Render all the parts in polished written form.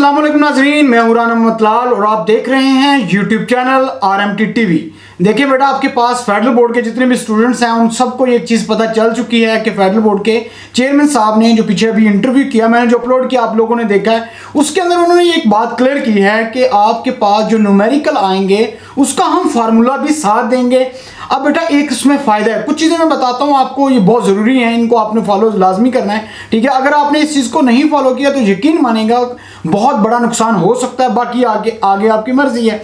अस्सलाम वालेकुम नाज़रीन, मैं हूं राना मतलाल और आप देख रहे हैं यूट्यूब चैनल आरएमटी टीवी। देखिए बेटा, आपके पास फेडरल बोर्ड के जितने भी स्टूडेंट्स हैं उन सबको एक चीज़ पता चल चुकी है कि फेडरल बोर्ड के चेयरमैन साहब ने जो पीछे अभी इंटरव्यू किया, मैंने जो अपलोड किया आप लोगों ने देखा है, उसके अंदर उन्होंने एक बात क्लियर की है कि आपके पास जो न्यूमेरिकल आएंगे उसका हम फार्मूला भी साथ देंगे। अब बेटा एक इसमें फ़ायदा है, कुछ चीज़ें मैं बताता हूँ आपको, ये बहुत ज़रूरी है, इनको आपने फॉलो लाजमी करना है, ठीक है। अगर आपने इस चीज़ को नहीं फॉलो किया तो यकीन मानेगा बहुत बड़ा नुकसान हो सकता है, बाकी आगे आगे आपकी मर्जी है।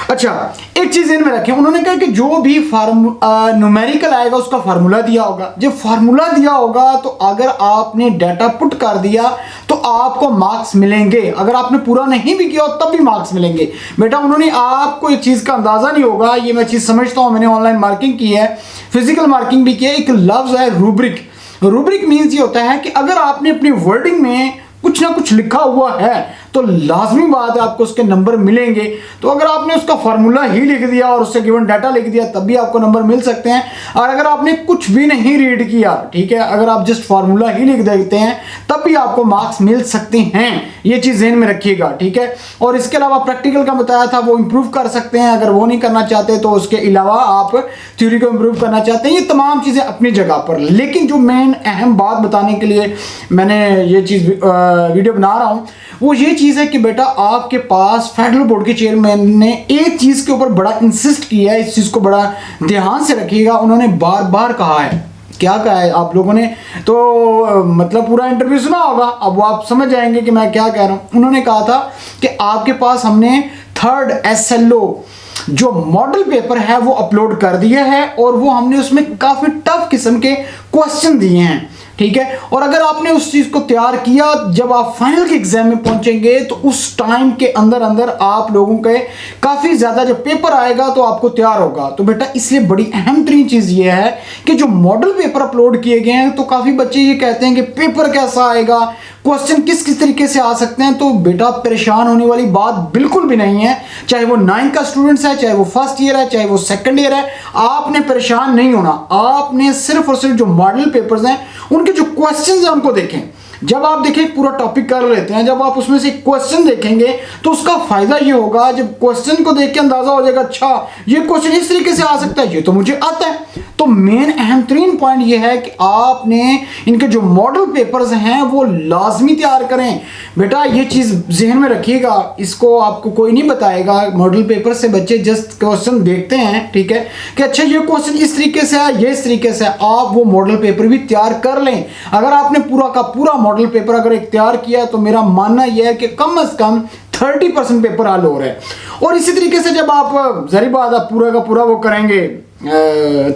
अच्छा, एक चीज़ इनमें रखें, उन्होंने कहा कि जो भी न्यूमेरिकल आएगा उसका फार्मूला दिया होगा। जब फार्मूला दिया होगा तो अगर आपने डाटा पुट कर दिया तो आपको मार्क्स मिलेंगे, अगर आपने पूरा नहीं भी किया तब भी मार्क्स मिलेंगे। बेटा उन्होंने आपको एक चीज़ का अंदाज़ा नहीं होगा, ये मैं चीज़ समझता हूँ, मैंने ऑनलाइन मार्किंग की है, फिजिकल मार्किंग भी की है। एक लफ्ज़ है रूब्रिक। रूब्रिक मीन्स ये होता है कि अगर आपने अपनी वर्डिंग में कुछ ना कुछ लिखा हुआ है तो लाजमी बात है आपको उसके नंबर मिलेंगे। तो अगर आपने उसका फार्मूला ही लिख दिया और उससे गिवन डाटा लिख दिया तब भी आपको नंबर मिल सकते हैं, और अगर आपने कुछ भी नहीं रीड किया, ठीक है, अगर आप जस्ट फार्मूला ही लिख देते हैं तब भी आपको मार्क्स मिल सकते हैं। ये चीज़ ज़हन में रखिएगा, ठीक है। और इसके अलावा प्रैक्टिकल का बताया था वो इम्प्रूव कर सकते हैं, अगर वो नहीं करना चाहते तो उसके अलावा आप थ्योरी को इम्प्रूव करना चाहते हैं, ये तमाम चीज़ें अपनी जगह पर। लेकिन जो मेन अहम बात बताने के लिए मैंने ये चीज़ वीडियो बना रहा हूँ वो ये चीज़ है कि बेटा आपके पास फेडरल बोर्ड के चेयरमैन ने एक चीज़ के ऊपर बड़ा इंसिस्ट किया है, इस चीज़ को बड़ा ध्यान से रखिएगा। उन्होंने बार बार कहा है, क्या कहा है आप लोगों ने तो मतलब पूरा इंटरव्यू सुना होगा, अब वो आप समझ जाएंगे कि मैं क्या कह रहा हूँ। उन्होंने कहा था कि आपके पास हमने 3rd SLO जो मॉडल पेपर है वो अपलोड कर दिया है और वो हमने उसमें काफ़ी टफ किस्म के क्वेश्चन दिए हैं, ठीक है। और अगर आपने उस चीज़ को तैयार किया, जब आप फाइनल के एग्जाम में पहुंचेंगे तो उस टाइम के अंदर अंदर आप लोगों के काफ़ी ज़्यादा जब पेपर आएगा तो आपको तैयार होगा। तो बेटा इसलिए बड़ी अहम तरीन चीज़ ये है कि जो मॉडल पेपर अपलोड किए गए हैं तो काफ़ी बच्चे ये कहते हैं कि पेपर कैसा आएगा, क्वेश्चन किस किस तरीके से आ सकते हैं। तो बेटा परेशान होने वाली बात बिल्कुल भी नहीं है, चाहे वो 9th का स्टूडेंट्स है, चाहे वो फर्स्ट ईयर है, चाहे वो सेकंड ईयर है, आपने परेशान नहीं होना। आपने सिर्फ और सिर्फ जो मॉडल पेपर्स हैं उनके जो क्वेश्चंस हैं उनको देखें। जब आप देखें पूरा टॉपिक कर लेते हैं, जब आप उसमें से क्वेश्चन देखेंगे तो उसका फायदा ये होगा, जब क्वेश्चन को देख के अंदाजा हो जाएगा अच्छा ये क्वेश्चन इस तरीके से आ सकता है, ये तो मुझे आता है। तो मेन अहम तरीन पॉइंट ये है कि आपने इनके जो मॉडल पेपर्स हैं वो लाजमी तैयार करें। बेटा ये चीज़ जहन में रखिएगा, इसको आपको कोई नहीं बताएगा। मॉडल पेपर से बच्चे जस्ट क्वेश्चन देखते हैं, ठीक है, कि अच्छा ये क्वेश्चन इस तरीके से है, ये इस तरीके से है, आप वो मॉडल पेपर भी तैयार कर लें। अगर आपने पूरा का पूरा मॉडल पेपर अगर एक तैयार किया तो मेरा मानना यह है कि कम से कम 30% पेपर हल हो रहा है। और इसी तरीके से जब आप जरी बात आप पूरा का पूरा वो करेंगे,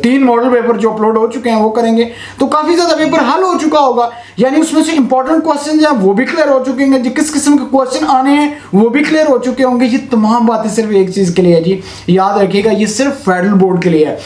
3 मॉडल पेपर जो अपलोड हो चुके हैं वो करेंगे तो काफ़ी ज़्यादा पेपर हल हो चुका होगा, यानी उसमें से इंपॉर्टेंट क्वेश्चन हैं वो भी क्लियर हो चुके हैं, जो किस किस्म के क्वेश्चन आने हैं वो भी क्लियर हो चुके होंगे। ये तमाम बातें सिर्फ एक चीज़ के लिए है जी, याद रखिएगा, ये सिर्फ फेडरल बोर्ड के लिए है।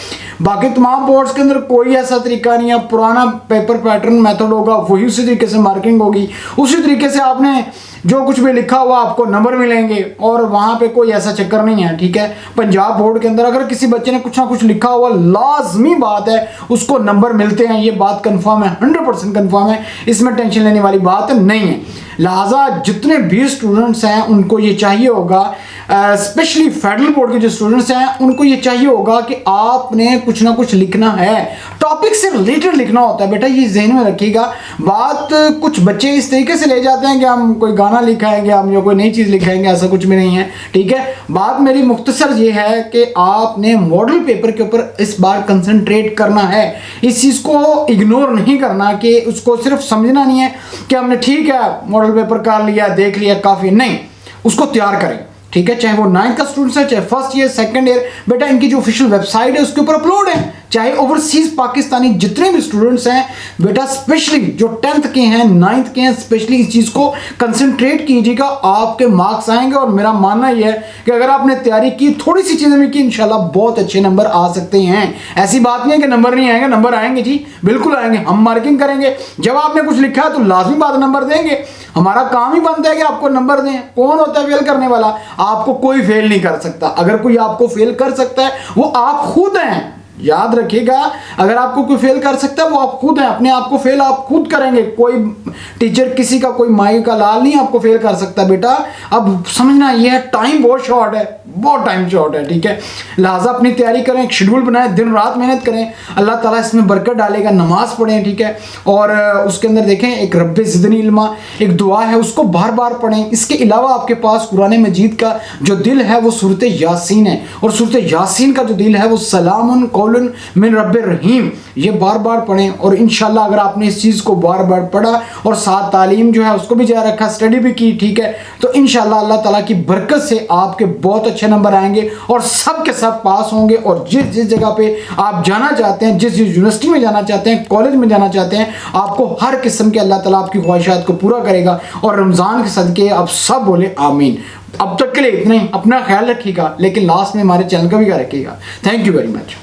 बाकी तमाम बोर्ड्स के अंदर कोई ऐसा तरीका नहीं है, पुराना पेपर पैटर्न मेथड होगा, वही उसी तरीके से मार्किंग होगी, उसी तरीके से आपने जो कुछ भी लिखा हुआ आपको नंबर मिलेंगे, और वहाँ पे कोई ऐसा चक्कर नहीं है, ठीक है। पंजाब बोर्ड के अंदर अगर किसी बच्चे ने कुछ ना कुछ लिखा हुआ लाजमी बात है उसको नंबर मिलते हैं, ये बात कंफर्म है, 100% कंफर्म है, इसमें टेंशन लेने वाली बात नहीं है। लिहाजा जितने भी स्टूडेंट्स हैं उनको ये चाहिए होगा, स्पेशली फेडरल बोर्ड के जो स्टूडेंट्स हैं उनको ये चाहिए होगा कि आपने कुछ ना कुछ लिखना है, टॉपिक से रिलेटेड लिखना होता है। बेटा ये जहन में रखिएगा बात। कुछ बच्चे इस तरीके से ले जाते हैं कि हम कोई गाना लिखाएंगे, हम या कोई नई चीज़ लिखाएंगे, ऐसा कुछ भी नहीं है, ठीक है। बात मेरी मुख्तसर ये है कि आपने मॉडल पेपर के ऊपर इस बार कंसंट्रेट करना है, इस चीज़ को इग्नोर नहीं करना कि उसको सिर्फ समझना नहीं है कि हमने ठीक है मॉडल पेपर कर लिया, देख लिया, काफ़ी नहीं, उसको तैयार करें, ठीक है। चाहे वो 9th का स्टूडेंट्स है, चाहे फर्स्ट ईयर, सेकंड ईयर, बेटा इनकी जो ऑफिशियल वेबसाइट है उसके ऊपर अपलोड है। चाहे ओवरसीज पाकिस्तानी जितने भी स्टूडेंट्स हैं बेटा, स्पेशली जो 10th के हैं, 9th के हैं, स्पेशली इस चीज़ को कंसंट्रेट कीजिएगा, आपके मार्क्स आएंगे। और मेरा मानना यह है कि अगर आपने तैयारी की, थोड़ी सी चीज़ें भी की, इंशाल्लाह बहुत अच्छे नंबर आ सकते हैं। ऐसी बात नहीं है कि नंबर नहीं आएंगे, नंबर आएंगे जी, बिल्कुल आएंगे। हम मार्किंग करेंगे, जब आपने कुछ लिखा है तो लाजमी बात नंबर देंगे, हमारा काम ही बनता है कि आपको नंबर दें। कौन होता है फेल करने वाला? आपको कोई फेल नहीं कर सकता। अगर कोई आपको फेल कर सकता है वो आप खुद हैं, याद रखिएगा, अगर आपको कोई फेल कर सकता है वो आप खुद हैं, अपने आप को फेल आप खुद करेंगे, कोई टीचर किसी का कोई माई का लाल नहीं आपको फेल कर सकता बेटा। अब समझना ये है, टाइम बहुत शॉर्ट है, बहुत टाइम शॉर्ट है, ठीक है। लिहाजा अपनी तैयारी करें, एक शेड्यूल बनाएं, दिन रात मेहनत करें, अल्लाह ताला इसमें बरकत डालेगा। नमाज पढ़ें, ठीक है, और उसके अंदर देखें एक रब्बे ज़िदनी इल्मा एक दुआ है, उसको बार बार पढ़ें। इसके अलावा आपके पास कुरान मजीद का जो दिल है वो सूरत यासीन है, और सूरत यासीन का जो दिल है वो सलामुन कौलन मिन रब्बिर रहीम, ये बार बार पढ़ें। और इंशाल्लाह अगर आपने इस चीज़ को बार बार पढ़ा और साथ तालीम जो है उसको भी जारी रखा, स्टडी भी की, ठीक है, तो इंशाल्लाह अल्लाह ताला की बरकत से आपके बहुत अच्छे नंबर आएंगे और सब के सब पास होंगे। और जिस जिस जगह पे आप जाना चाहते हैं, जिस जिस यूनिवर्सिटी में जाना चाहते हैं, कॉलेज में जाना चाहते हैं, आपको हर किस्म के अल्लाह ताला आपकी ख्वाहिशात को पूरा करेगा। और रमज़ान के सदके आप सब बोले आमीन। अब तक के लिए इतना ही, अपना ख्याल रखिएगा, लेकिन लास्ट में हमारे चैनल का भी ख्याल रखिएगा। Thank you very much.